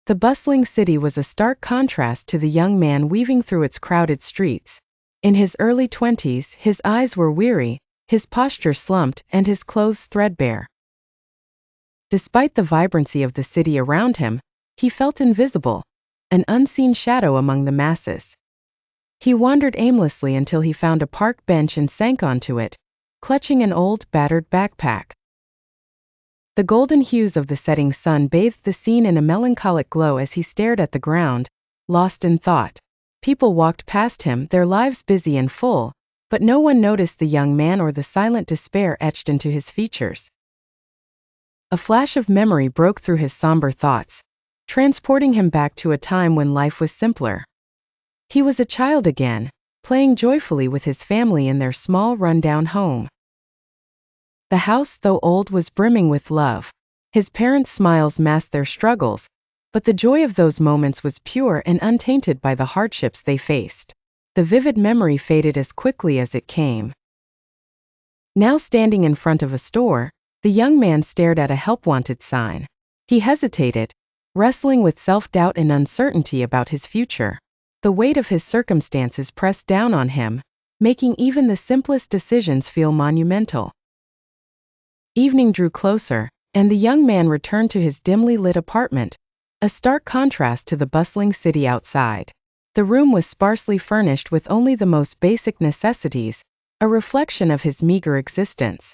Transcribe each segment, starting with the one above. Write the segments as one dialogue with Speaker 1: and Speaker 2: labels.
Speaker 1: The bustling city was a stark contrast to the young man weaving through its crowded streets. In his early 20s, his eyes were weary, his posture slumped, and his clothes threadbare. Despite the vibrancy of the city around him, he felt invisible, an unseen shadow among the masses. He wandered aimlessly until he found a park bench and sank onto it, clutching an old, battered backpack. The golden hues of the setting sun bathed the scene in a melancholic glow as he stared at the ground, lost in thought. People walked past him, their lives busy and full, but no one noticed the young man or the silent despair etched into his features. A flash of memory broke through his somber thoughts, transporting him back to a time when life was simpler. He was a child again, playing joyfully with his family in their small rundown home. The house, though old, was brimming with love. His parents' smiles masked their struggles, but the joy of those moments was pure and untainted by the hardships they faced. The vivid memory faded as quickly as it came. Now standing in front of a store, the young man stared at a help-wanted sign. He hesitated, wrestling with self-doubt and uncertainty about his future. The weight of his circumstances pressed down on him, making even the simplest decisions feel monumental. Evening drew closer, and the young man returned to his dimly lit apartment, a stark contrast to the bustling city outside. The room was sparsely furnished with only the most basic necessities, a reflection of his meager existence.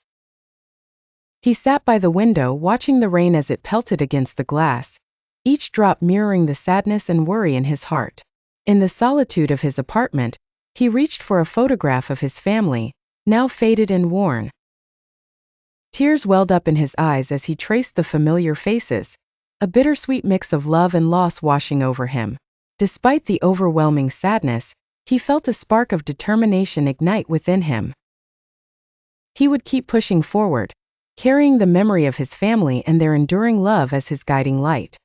Speaker 1: He sat by the window watching the rain as it pelted against the glass, each drop mirroring the sadness and worry in his heart. In the solitude of his apartment, he reached for a photograph of his family, now faded and worn. Tears welled up in his eyes as he traced the familiar faces, a bittersweet mix of love and loss washing over him. Despite the overwhelming sadness, he felt a spark of determination ignite within him. He would keep pushing forward, carrying the memory of his family and their enduring love as his guiding light.